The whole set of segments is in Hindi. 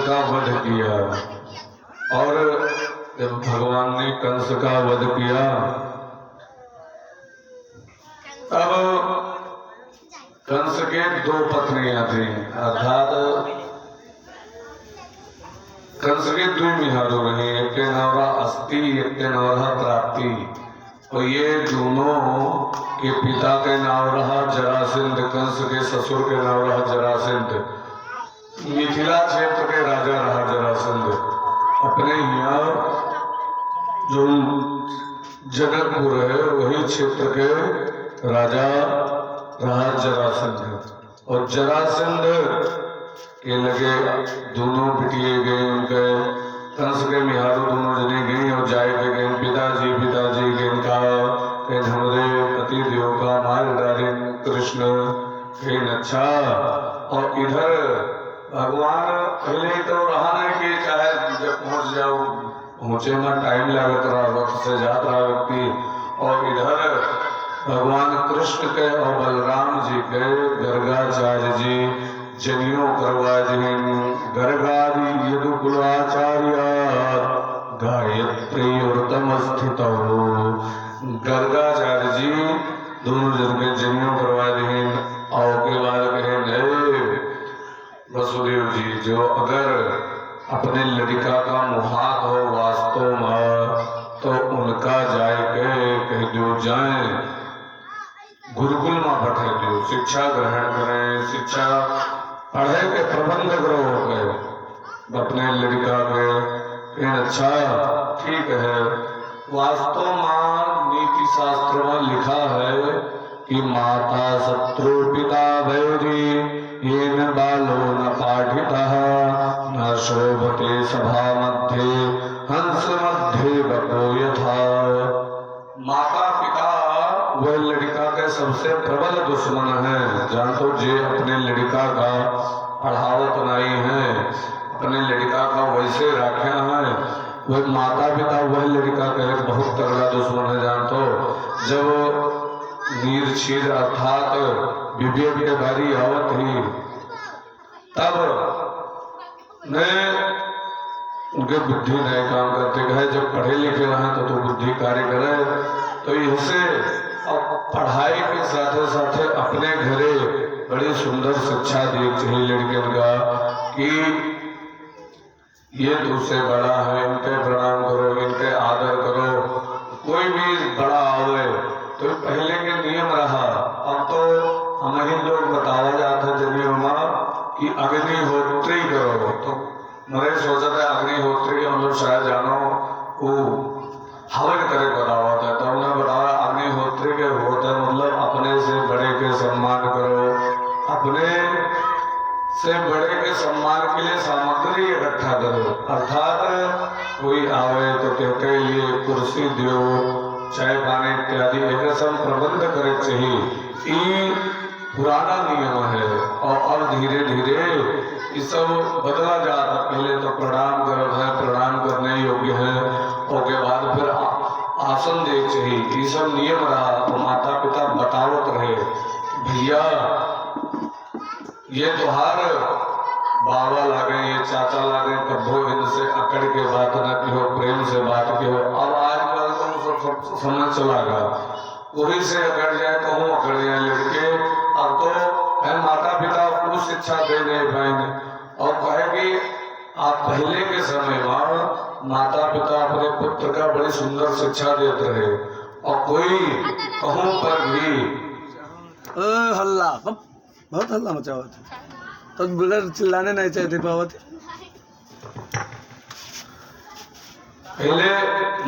का वध किया। और जब भगवान ने कंस का वध किया तब कंस के दो पत्नियां थी, अर्थात कंस के दो मिहारो रहे, एक के नवरा अस्ति, एक के नवरा प्राप्ति। और ये दोनों के पिता के नाम रहा जरासंध, कंस के ससुर के नाम रहा जरासंध। मिथिला क्षेत्र के राजा रहा जरासंध। अपने यहाँ जो जनकपुर है वही क्षेत्र के राजा रहा जरासंध। और जरासंध के लगे दोनों बिटिए गए, उनके कंस के मिहारो दोनों जने गई और जाए के गए पिताजी के इनका हमारे पति देव का मार डाले कृष्ण के अच्छा। और इधर भगवान पहले तो रहा नहीं कि चाहे जब पहुंच जाओ, पहुंचे में टाइम लागत रहा, वक्त से जात रहा व्यक्ति। और इधर भगवान कृष्ण के और बलराम जी के गर्गाचार्य जी जनियों करवा दें, गर्गादि यदुकुलाचार्य गायत्री व्रतम स्थित। गर्गाचार्य जी दोनों जन के जनियों करवा दें। और के बाद कहें वसुदेव जी, जो अगर अपने लड़का का मुहात हो वास्तव में तो उनका जाए के कह दो जाए गुरुकुल में बैठे दो, शिक्षा ग्रहण करें, शिक्षा पढ़े के प्रबंध करो के अपने लड़का के अच्छा ठीक है। वास्तव में नीति शास्त्र में लिखा है कि माता शत्रु पिता वैरी ये न बालो न पाठितः न शोभते सभा मध्य हंस मध्य बको यथा। माता पिता वह लड़का के सबसे प्रबल दुश्मन है। जानतो जे अपने लड़का का पढ़ावत नहीं है, अपने लड़का का वैसे रखा है, वह माता पिता वह लड़का का एक बहुत तगड़ा दुश्मन है। जानतो जब नीर क्षीर अर्थात विवेक के बारी आवत ही तब मैं उनके बुद्धि नहीं काम करते कहे, जब पढ़े लिखे रहे तो बुद्धि कार्य करे। तो इससे अब पढ़ाई के साथ साथ अपने घरे बड़ी सुंदर शिक्षा दी चाहिए लड़कियों का कि ये तुझसे बड़ा है, इनके प्रणाम करो, इनके आदर करो। कोई भी बड़ा आवे तो पहले के नियम रहा, अब तो हम ही लोग बतावा जाता जनियों में कि अग्निहोत्री करो। तो मेरे सोचा था अग्निहोत्री हम लोग शायद जानो वो हवन करे बतावा था, तो उन्हें बताया अग्निहोत्री के होते मतलब अपने से बड़े के सम्मान करो, अपने से बड़े के सम्मान के लिए सामग्री इकट्ठा करो। अर्थात कोई आवे तो कहते लिए कुर्सी दो, चाय पानी इत्यादि एक सब प्रबंध करे चाहिए। ये पुराना नियम है और अब धीरे धीरे ये सब बदला जाता। पहले तो प्रणाम करो है, प्रणाम करने योग्य है, और के बाद फिर आसन दे चाहिए। ये सब नियम रहा तो माता पिता बतावत रहे भैया ये त्योहार बाबा लागे, ये चाचा लागे, कभो इनसे अकड़ के बात न की हो, प्रेम से बात की हो। अब आजकल तो सब समझ चला गया, वही से अकड़ जाए तो हूँ अकड़ जाए लड़के। अब तो है माता पिता को शिक्षा दे नहीं पाएंगे और कहे कि आप पहले के समय में माता पिता अपने पुत्र का बड़ी सुंदर शिक्षा देते रहे और कोई कहूँ पर भी हल्ला बहुत हल्ला मचा हुआ था, तो बुलर चिल्लाने नहीं चाहते पावा थे। पहले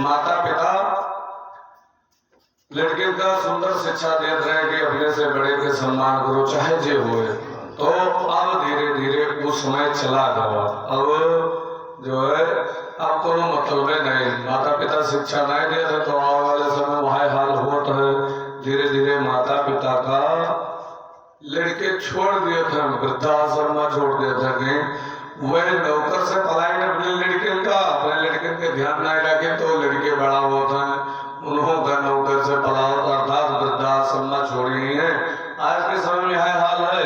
माता पिता लड़के का सुंदर शिक्षा देते रहे कि अपने से बड़े के सम्मान करो चाहे जे हुए। तो अब धीरे धीरे वो समय चला गया। अब जो है अब तो मतलब नहीं, माता पिता शिक्षा नहीं देते तो आने वाले समय वही हाल होता है। धीरे धीरे माता पिता का लड़के छोड़ दिए थे, वृद्धाश्रम में छोड़ दिए थे कि वह नौकर से पलाई अपने लड़के का, अपने लड़के के ध्यान नहीं रखे तो लड़के बड़ा होता है, उन्होंने नौकर से पलाओ अर्थात वृद्धाश्रम में छोड़ी है। आज के समय में यह हाल है,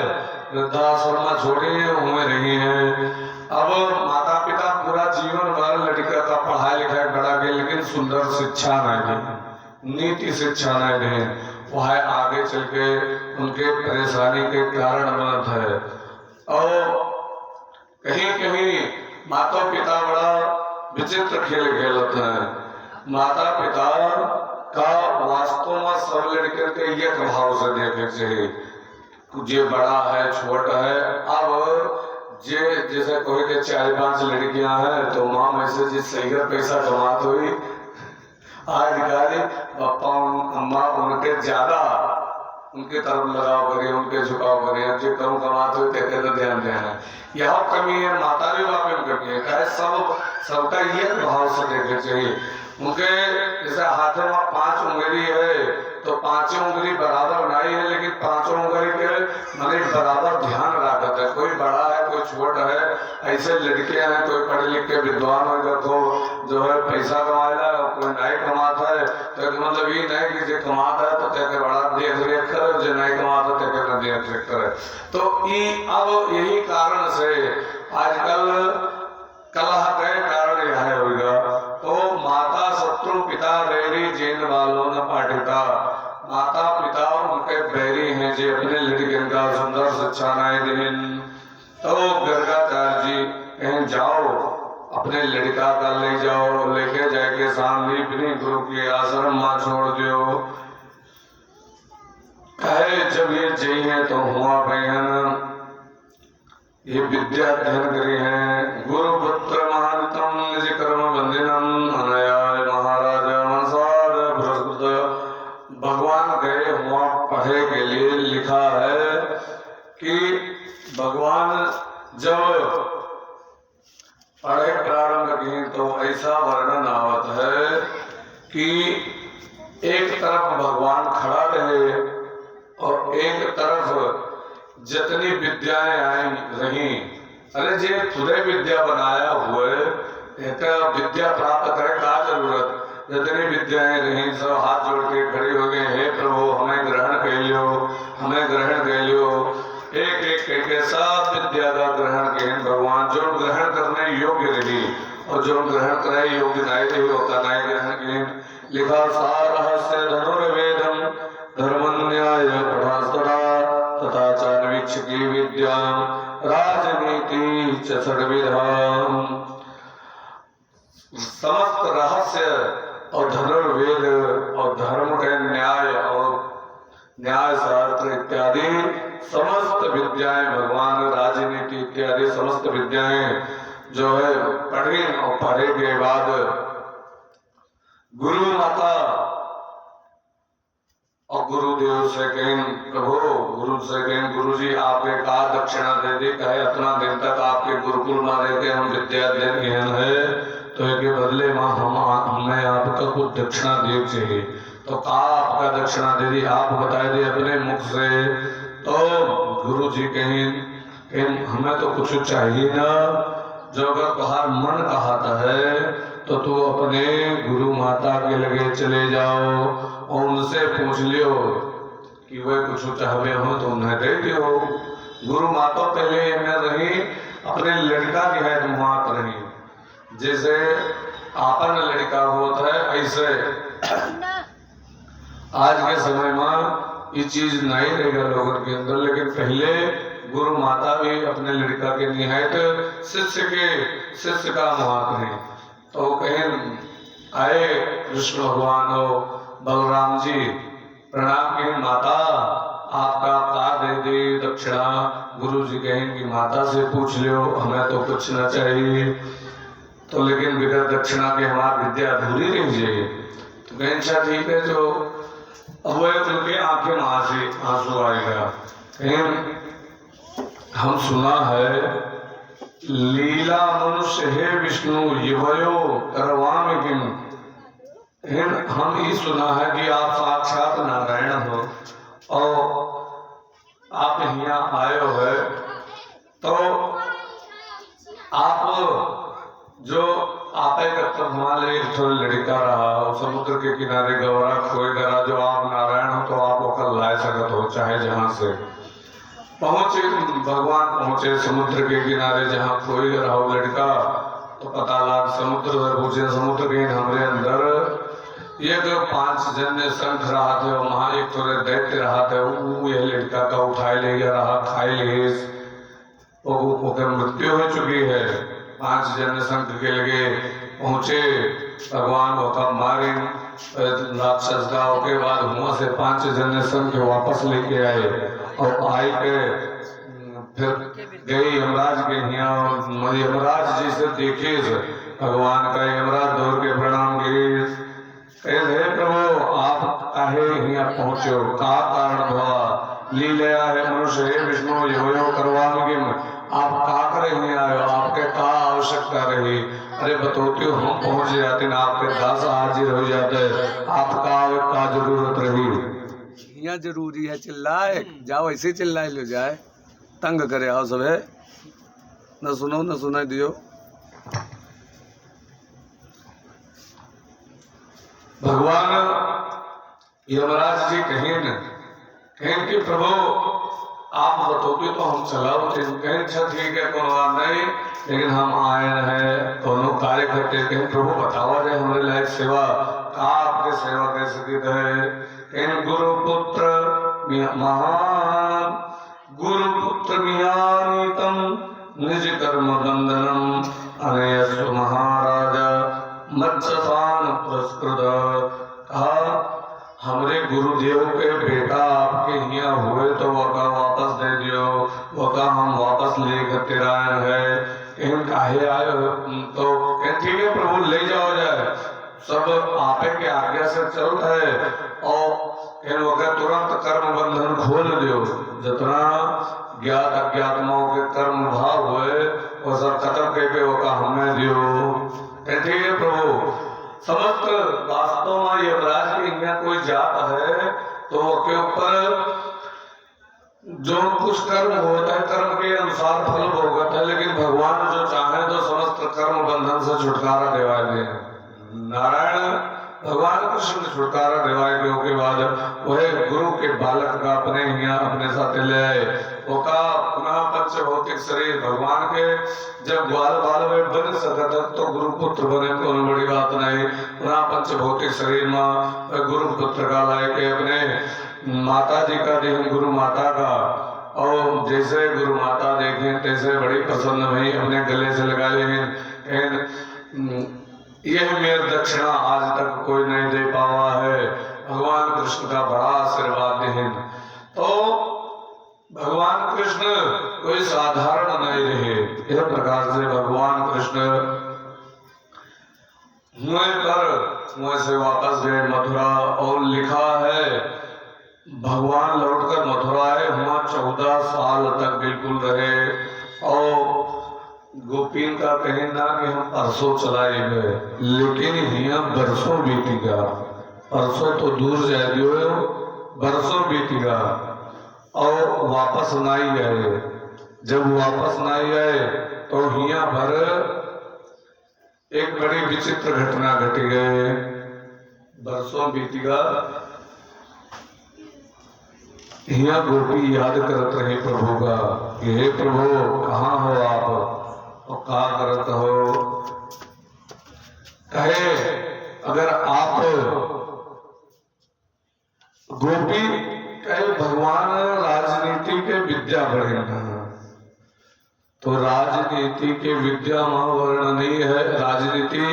वृद्धाश्रम में छोड़ी है, उन्हें रही है। अब सुंदर शिक्षा नहीं दी, नीति शिक्षा नहीं दी, वह आगे चल के उनके परेशानी के कारण बनत है। और कहीं कहीं माता पिता बड़ा विचित्र खेल खेलते हैं। माता पिता का वास्तव में सब लड़के के ये भाव से देखे चाहिए, जे बड़ा है छोटा है। अब जे जैसे कोई के 4-5 लड़कियां हैं तो माँ में से जिस सही पैसा कमात हुई आजकल पापा अम्मा उनके ज्यादा उनके तरफ लगाव करिए, उनके झुकाव करिए, जो कम कमाते हुए कहते तो ध्यान देना। यह कमी है, माता भी बाप में कमी है। कहे सबका ये भाव से देखना चाहिए। उनके जैसे हाथों में 5 उंगली है तो 5 उंगली बराबर नहीं है, लेकिन 5 उंगली के माने बराबर ध्यान रखता है। कोई बड़ा है कोई छोटा है। ऐसे लड़कियां हैं, कोई पढ़े लिख के विद्वान होगा तो जो है पैसा कमाएगा, कोई नहीं कमाता है तो मतलब ये नहीं कि जो कमाता है तो तेरे बड़ा देख रेख करे, जो नहीं कमाता तेरे न देख रेख करे। तो अब यही कारण से आजकल कलह के कारण यह होगा। तो माता शत्रु पिता बैरी जिन वालों न पाठिता, माता पिता उनके बैरी हैं जो अपने लड़कियों का सुंदर शिक्षा नहीं देन। तो गर्गाचार्य जी कहीं जाओ अपने लड़का का ले जाओ, लेके जाके सामने अपने गुरु के आश्रम में छोड़ दियो। कहे जब ये चाहिए तो हुआ बहन ये विद्या अध्ययन करी है। गुरु पुत्र महानतम निज कर्म बंदिनम अनयाय महाराजा मनसार बृहस्पति। भगवान गए हुआ पढ़े के लिए लिखा है कि भगवान जब पढ़े प्रारंभ की तो ऐसा वर्णन आवत है कि एक तरफ भगवान खड़ा रहे और एक तरफ जितनी विद्याएं आई रही। अरे जे खुदे विद्या बनाया हुए एक विद्या प्राप्त करे का जरूरत। जितनी विद्याएं रही सब हाथ जोड़ के खड़ी हो गए, हे प्रभु हमें ग्रहण कर लियो, हमें ग्रहण कर लियो। एक एक करके सब विद्या का ग्रहण के भगवान जो ग्रहण करने योग्य रही और जो ग्रहण करे योग्य नहीं रही होता नहीं ग्रहण के। लिखा सारहस्य धनुर्वेदम धर्मन्याय पठास्तरा तथा चान्वीक्ष की विद्या राजनीति च षड्विधाम। समस्त रहस्य और धनुर्वेद और धर्म के न्याय और न्याय शास्त्र इत्यादि समस्त विद्याएं भगवान राजनीति इत्यादि समस्त विद्याएं जो है पढ़ी और पढ़े के बाद गुरु माता और गुरुदेव से कहें प्रभु गुरु से कहें गुरु जी आपके का दक्षिणा दे दी। कहे इतना दिन तक आपके गुरुकुल में रह के हम विद्या अध्ययन ज्ञान है तो के बदले में हमें आपका कुछ दक्षिणा दे चाहिए। तो का आपका दक्षिणा दे दी आप बताए दी अपने मुख से। तो गुरु जी कहें हमें तो कुछ चाहिए ना, जो अगर तुम्हारा मन कहता है तो तू अपने गुरु माता के लगे चले जाओ और उनसे पूछ लियो कि वह कुछ चाहते हो तो उन्हें दे दियो। गुरु माता पहले में रही अपने लड़का की है मात रही, जैसे आपन लड़का होता है ऐसे आज के समय में ये चीज नहीं रहेगा लोगों के अंदर। लेकिन पहले गुरु माता भी अपने लड़का के निहायत शिष्य का महात है। तो कहीं आए कृष्ण भगवान हो बलराम जी प्रणाम की माता आपका का दे दे दक्षिणा। गुरु जी कहें कि माता से पूछ लियो हमें तो कुछ न चाहिए। तो लेकिन बिना दक्षिणा के हमारी विद्या अधूरी रह जाए। तो कहें अच्छा ठीक है। जो अब उनके आंखें में आंसू आएगा। कहें हम सुना है लीला मनुष्य हे विष्णु युवयो करवाम किम। हम ये सुना है कि आप साक्षात नारायण हो और आप यहाँ आए हो है तो आप जो आप हमारे एक थोड़ा लड़का रहा समुद्र के किनारे गौरा खोए गरा। जो आप नारायण हो तो आप ओकर लाए सकत हो चाहे जहाँ से पहुंचे। भगवान पहुंचे समुद्र के किनारे जहाँ खोए रहा लड़का तो पता लग समुद्र से पूछे समुद्र के हमारे अंदर एक 5 जन शंख रहा थे वहां एक थोड़े दैत्य रहा थे वो ये लड़का का उठाए ले गया रहा खाए ले वो मृत्यु हो चुकी है। 5 जन शंख के लगे पहुंचे भगवान होता मारे राक्षस का के बाद वहां से 5 जन शंख वापस लेके आए और आए के फिर गए यमराज के यहाँ। यमराज जी से देखे भगवान का यमराज दौड़ के प्रणाम किए हे प्रभु आप काहे यहाँ पहुंचो का कारण हुआ लीला है मनुष्य हे विष्णु यो करवाओगे आप का करे यहाँ आयो आपके का आवश्यकता रही। अरे बतौते हो हम पहुंच जाते ना आपके दास हाजिर हो जाते आपका का जरूरत रही। यहाँ जरूरी है चिल्लाए जाओ ऐसे चिल्लाए ले जाए तंग करे आओ सब है न सुनो न सुनाई दियो। भगवान यमराज जी कहें कि प्रभु आप बतोगे तो हम चलाओ कहें अच्छा ठीक है कोनो बात नहीं लेकिन हम आए हैं दोनों कार्य करते कहें प्रभु बताओ जाए हमारे लायक सेवा का आपके सेवा कैसे की है। कहें गुरुपुत्र महान गुरुपुत्र मियानीतम निज कर्म बंधनम अनयस्व महाराजा मत्स्यपान पुरस्कृत कहा हमरे गुरुदेव के बेटा आपके यहाँ हुए तो वो का वापस दे दियो वो का हम वापस लेकर तेरा है इन काहे आए तो ठीक है प्रभु ले जाओ जाए सब आपे के आज्ञा से चलता है और इन वक्त तुरंत कर्म बंधन खोल दियो जितना ज्ञात अज्ञात्माओं के कर्म भाव हुए वो सब खत्म करके वो का हमें दियो। ठीक है प्रभु समस्त वास्तव में यमराज के यहाँ कोई जात है तो के ऊपर जो कुछ कर्म होता है कर्म के अनुसार फल भोगता है लेकिन भगवान जो चाहे तो समस्त कर्म बंधन से छुटकारा दिवाए दे। नारायण भगवान कृष्ण ने छुटकारा दिवाए के बाद वह गुरु के बालक का अपने यहाँ अपने साथ ले आए वो का पुनः पंच भौतिक शरीर भगवान के जब ग्वाल बाल में बन सकता तो गुरु पुत्र बने कोई बड़ी बात नहीं। पुनः पंच भौतिक शरीर में गुरु पुत्र का लाए के अपने माता जी का देखें गुरु माता का और जैसे गुरु माता देखें तैसे बड़ी प्रसन्न हुई अपने गले से लगा लेकिन यह मेरा दक्षिणा आज तक कोई नहीं दे पावा है भगवान कृष्ण का बड़ा आशीर्वाद दें। तो भगवान कृष्ण कोई साधारण नहीं रहे इस प्रकार से भगवान कृष्ण मुझे से वापस गए मथुरा और लिखा है भगवान लौटकर मथुरा आए वहां 14 साल तक बिल्कुल रहे और गोपीन का कहना कि हम परसों चलाए गए लेकिन यहाँ बरसों बीतेगा परसों तो दूर जाए दियो बरसों बीतेगा और वापस नहीं आए। जब वापस नहीं आए तो यहाँ पर एक बड़ी विचित्र घटना घट गई। बरसों बीतेगा यहाँ गोपी याद करते रहे प्रभु का कि हे प्रभु कहाँ हो आप और कहा करत हो कहे अगर आप गोपी कहे भगवान राजनीति के विद्या बढ़े तो राजनीति के विद्या वर्ण नहीं है। राजनीति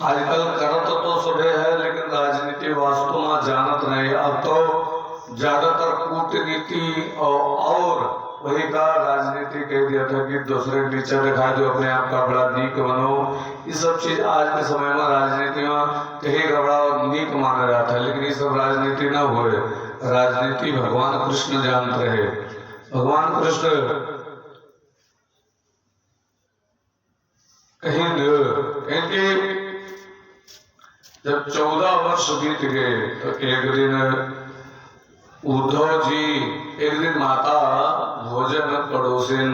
आजकल करत तो सभे है लेकिन राजनीति वास्तव में जानत नहीं। अब तो ज्यादातर कूटनीति और वही का राजनीति कह दिया था कि दूसरे नीचे दिखा दो अपने आप का बड़ा नीक बनो। ये सब चीज आज के समय में राजनीति में कहीं का बड़ा नीक माना जाता है लेकिन ये सब राजनीति न हुए। राजनीति भगवान कृष्ण जानते रहे। भगवान कृष्ण कहीं इनके जब 14 वर्ष बीत गए तो एक दिन उद्धव जी एक दिन माता भोजन पड़ोसिन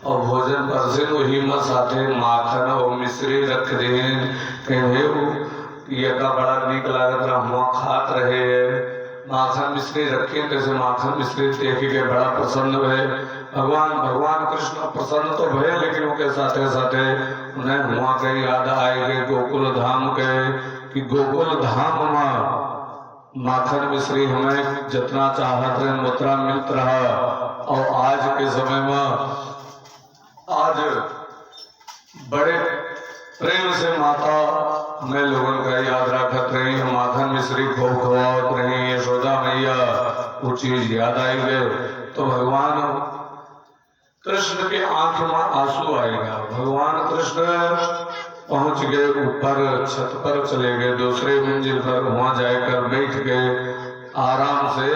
और भोजन परसिन वही में साथे माखन और मिश्री रख दें कहे ये का बड़ा नीक लागत रहा हुआ खात रहे माखन मिश्री रखे जैसे माखन मिश्री देख के बड़ा प्रसन्न हुए। भगवान कृष्ण प्रसन्न तो भय लेकिन उनके साथे साथे उन्हें हुआ के याद आए गए गोकुल धाम के कि गोकुल धाम में माखन मिश्री हमें जितना चाहत रहे उतना मिलत रहा, और आज के समय में आज बड़े प्रेम से माता हमें लोगों का याद रखत रही, माखन मिश्री खूब खवावत रही, यशोदा मैया वो चीज याद आई गए तो भगवान कृष्ण के आंख में आंसू आएगा। भगवान कृष्ण पहुंच गए ऊपर, छत पर चले गए, दूसरे मंजिल पर, वहां जाकर बैठ गए आराम से।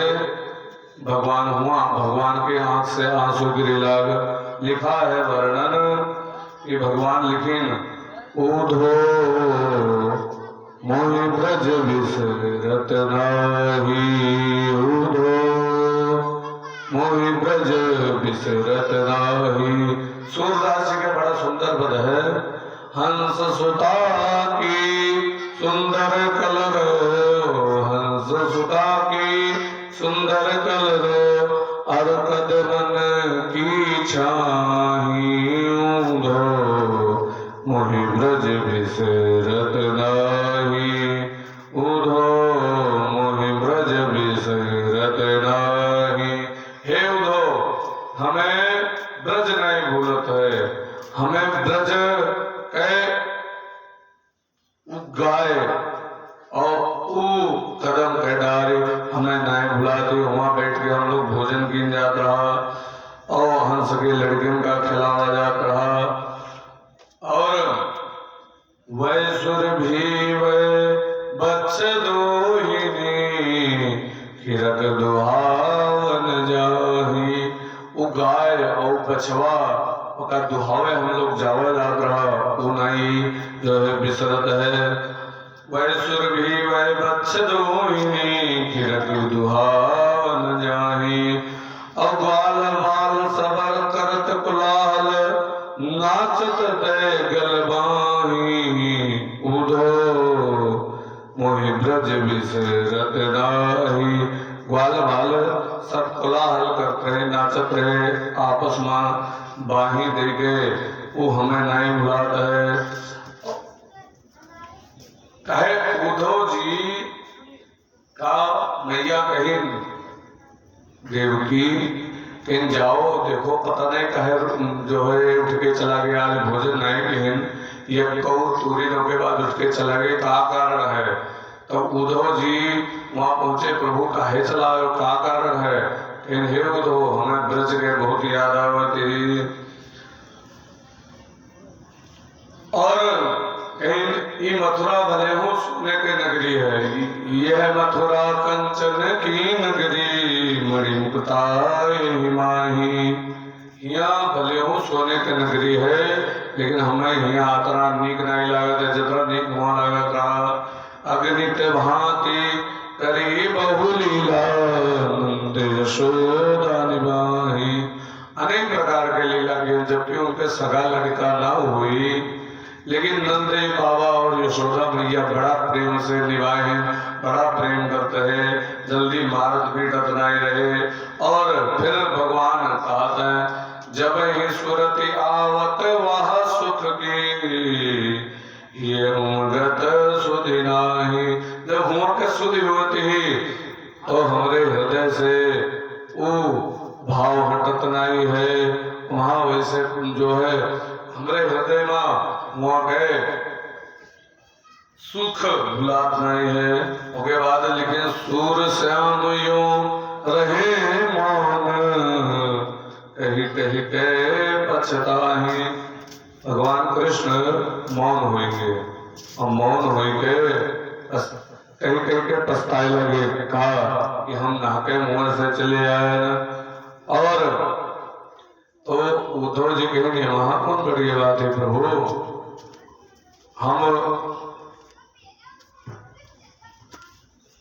भगवान के आंख से आंसू गिरे लाग। लिखा है वर्णन कि भगवान लिखिन ऊधो मोहि ब्रज बिसरत नाही, ऊधो मोहि ब्रज बिसरत नाही। सूरदास जी का बड़ा सुंदर पद है, हंस सुता की सुंदर कलरो, हंस सुता की सुंदर कलरो, अरकद मन की छाही, ऊधो मोहि ब्रज बिसरत नाही, ऊधो मोहि ब्रज बिसरत नाही। हे उधो, हमें ब्रज नहीं भूलत है, हमें ब्रज गाय और कदम के डारे हमें नहीं भुलाते। वहां बैठ के हम लोग भोजन गिन जात रहा, और हंस के लड़कियों का खिलावा जात रहा, और वह सुर भी वह बच्च दोहिनी, खिरक दुहावन जाही। वो गाय और बछवा का दुहावे हम लोग जावा जात रहा, वो नहीं जो है बिसरत है। वह सुर भी वह बच्च दोहिनी, खिरक दुहावन जाही। और ग्वाल बाल सबर करत कुलाल, नाचत दे गलबाही, ऊधो मोहि ब्रज बिसरत नाही। ग्वाल बाल सब कोलाहल करते रहे, नाचत रहे, आपस में बाही दे गए, वो हमें नहीं भुलाता है। कहे उद्धव जी का मैया कही देवकी इन जाओ देखो, पता नहीं कहे जो है उठ के चला गया, आज भोजन नहीं कहीं, ये कहूँ तूरी के बाद उठ के चला गया, क्या कारण है? तो उद्धव जी वहां पहुंचे, प्रभु काहे चला, क्या कारण है? हे उद्धव, हमें ब्रज के बहुत याद आवती, और कहीं मथुरा भले हो सोने की नगरी है, यह मथुरा कंचन की नगरी, मणि मुक्ताय माही। यहाँ भले हो सोने की नगरी है, लेकिन हमें यहाँ इतना नीक नहीं लागत है जितना नीक वहां लागत रहा। अग्नित भांति करी बहुलीला, नंद यशोदा निभाही। अनेक प्रकार के लीला की, जबकि उनके सगा लड़का ना हुई, लेकिन नंद बाबा और यशोदा मैया बड़ा प्रेम से निभाए, बड़ा प्रेम करते हैं, जल्दी मारत पीटत नहीं रहे। और फिर भगवान कहते हैं, जब ही सुरति आवत वह सुख की, ये उमगत सुधि नाही। जब हुआ के सुधि होती ही, तो हमारे हृदय से वो भाव हटत नहीं है, वहां वैसे जो है हमारे हृदय में वहां गए सुख भुलात नहीं है। उसके बाद लिखे सूर श्याम यो रहे मान, कही कही के पछताही। भगवान कृष्ण मौन होंगे, और मौन होके कहीं कहीं के पछताए लगे, कहा कि हम नहाके मुंह से चले आए। और तो उद्धव जी कहेंगे, वहां कौन बड़ी बात है प्रभु, हम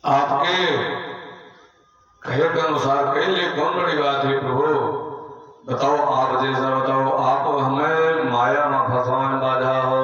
आपके कहे के अनुसार कह लिए, कौन बड़ी बात है प्रभु, बताओ आप जैसा बताओ, आप हमें माया में फंसाने बाधा हो,